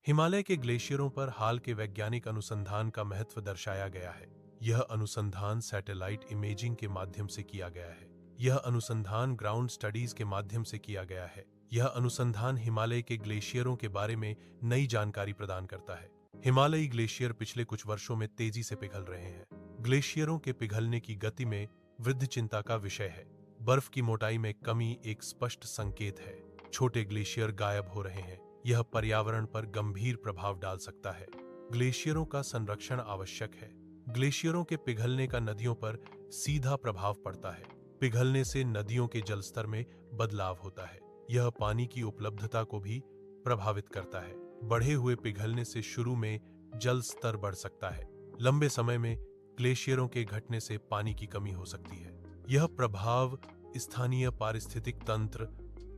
हिमालय के ग्लेशियरों पर हाल के वैज्ञानिक अनुसंधान का महत्व दर्शाया गया है। यह अनुसंधान सैटेलाइट इमेजिंग के माध्यम से किया गया है। यह अनुसंधान ग्राउंड स्टडीज के माध्यम से किया गया है। यह अनुसंधान हिमालय के ग्लेशियरों के बारे में नई जानकारी प्रदान करता है। हिमालयी ग्लेशियर पिछले कुछ वर्षों में तेजी से पिघल रहे हैं। ग्लेशियरों के पिघलने की गति में वृद्धि चिंता का विषय है। बर्फ की मोटाई में कमी एक स्पष्ट संकेत है। छोटे ग्लेशियर गायब हो रहे हैं। यह पर्यावरण पर गंभीर प्रभाव डाल सकता है। ग्लेशियरों का संरक्षण आवश्यक है। ग्लेशियरों के पिघलने का नदियों पर सीधा प्रभाव पड़ता है। पिघलने से नदियों के जलस्तर में बदलाव होता है। यह पानी की उपलब्धता को भी प्रभावित करता है। बढ़े हुए पिघलने से शुरू में जल स्तर बढ़ सकता है। लंबे समय में ग्लेशियरों के घटने से पानी की कमी हो सकती है। यह प्रभाव स्थानीय पारिस्थितिक तंत्र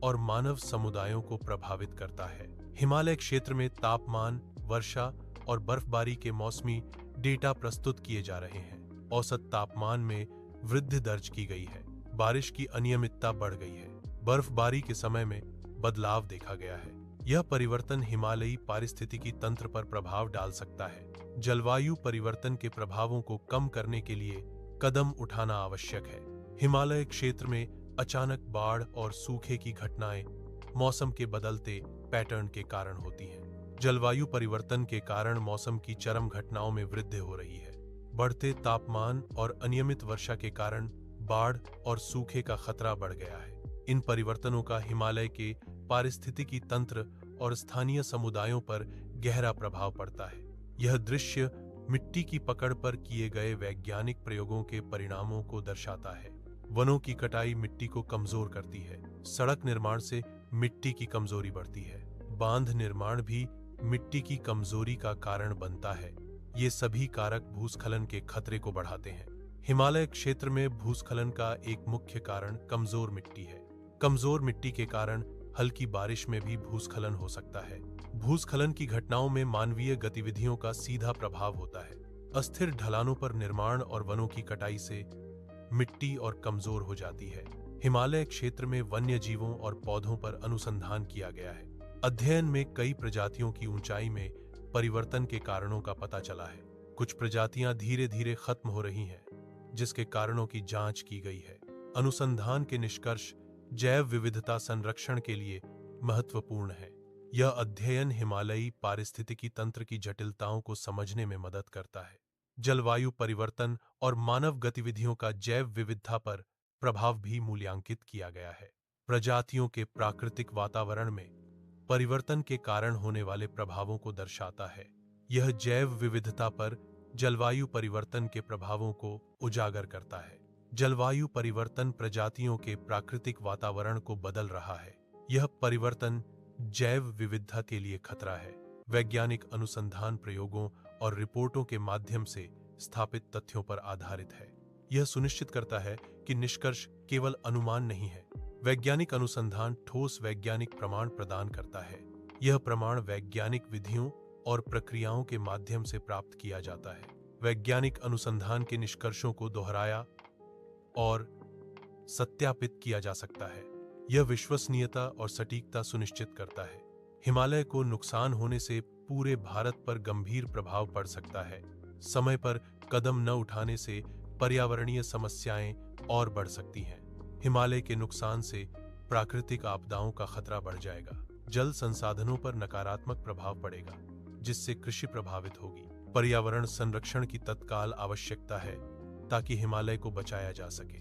और मानव समुदायों को प्रभावित करता है। हिमालय क्षेत्र में तापमान, वर्षा और बर्फबारी के मौसमी डेटा प्रस्तुत किए जा रहे हैं। औसत तापमान में वृद्धि दर्ज की गई है। बारिश की अनियमितता बढ़ गई है। बर्फबारी के समय में बदलाव देखा गया है। यह परिवर्तन हिमालयी पारिस्थितिकी तंत्र पर प्रभाव डाल सकता है। जलवायु परिवर्तन के प्रभावों को कम करने के लिए कदम उठाना आवश्यक है। हिमालय क्षेत्र में अचानक बाढ़ और सूखे की घटनाएं मौसम के बदलते पैटर्न के कारण होती हैं। जलवायु परिवर्तन के कारण मौसम की चरम घटनाओं में वृद्धि हो रही है। बढ़ते तापमान और अनियमित वर्षा के कारण बाढ़ और सूखे का खतरा बढ़ गया है। इन परिवर्तनों का हिमालय के पारिस्थितिकी तंत्र और स्थानीय समुदायों पर गहरा प्रभाव पड़ता है। यह दृश्य मिट्टी की पकड़ पर किए गए वैज्ञानिक प्रयोगों के परिणामों को दर्शाता है। वनों की कटाई मिट्टी को कमजोर करती है। सड़क निर्माण से मिट्टी की कमजोरी बढ़ती है। बांध निर्माण भी मिट्टी की कमजोरी का कारण बनता है। ये सभी कारक भूस्खलन के खतरे को बढ़ाते हैं। हिमालय क्षेत्र में भूस्खलन का एक मुख्य कारण कमजोर मिट्टी है। कमजोर मिट्टी के कारण हल्की बारिश में भी भूस्खलन हो सकता है। भूस्खलन की घटनाओं में मानवीय गतिविधियों का सीधा प्रभाव होता है। अस्थिर ढलानों पर निर्माण और वनों की कटाई से मिट्टी और कमजोर हो जाती है। हिमालय क्षेत्र में वन्य जीवों और पौधों पर अनुसंधान किया गया है। अध्ययन में कई प्रजातियों की ऊंचाई में परिवर्तन के कारणों का पता चला है। कुछ प्रजातियां धीरे धीरे खत्म हो रही हैं, जिसके कारणों की जांच की गई है। अनुसंधान के निष्कर्ष जैव विविधता संरक्षण के लिए महत्वपूर्ण है। यह अध्ययन हिमालयी पारिस्थितिकी तंत्र की जटिलताओं को समझने में मदद करता है। जलवायु परिवर्तन और मानव गतिविधियों का जैव विविधता पर प्रभाव भी मूल्यांकित किया गया है। प्रजातियों के प्राकृतिक वातावरण में परिवर्तन के कारण होने वाले प्रभावों को दर्शाता है। यह जैव विविधता पर जलवायु परिवर्तन के प्रभावों को उजागर करता है। जलवायु परिवर्तन प्रजातियों के प्राकृतिक वातावरण को बदल रहा है। यह परिवर्तन जैव विविधता के लिए खतरा है। वैज्ञानिक अनुसंधान प्रयोगों और रिपोर्टों के माध्यम से स्थापित तथ्यों पर आधारित है। यह सुनिश्चित करता है कि निष्कर्ष केवल अनुमान नहीं है। वैज्ञानिक अनुसंधान ठोस वैज्ञानिक प्रमाण प्रदान करता है। यह प्रमाण वैज्ञानिक विधियों और प्रक्रियाओं के माध्यम से प्राप्त किया जाता है। वैज्ञानिक अनुसंधान के निष्कर्षों को दोहराया और सत्यापित किया जा सकता है। यह विश्वसनीयता और सटीकता सुनिश्चित करता है। हिमालय को नुकसान होने से पूरे भारत पर गंभीर प्रभाव पड़ सकता है। समय पर कदम न उठाने से पर्यावरणीय समस्याएं और बढ़ सकती हैं। हिमालय के नुकसान से प्राकृतिक आपदाओं का खतरा बढ़ जाएगा। जल संसाधनों पर नकारात्मक प्रभाव पड़ेगा, जिससे कृषि प्रभावित होगी। पर्यावरण संरक्षण की तत्काल आवश्यकता है ताकि हिमालय को बचाया जा सके।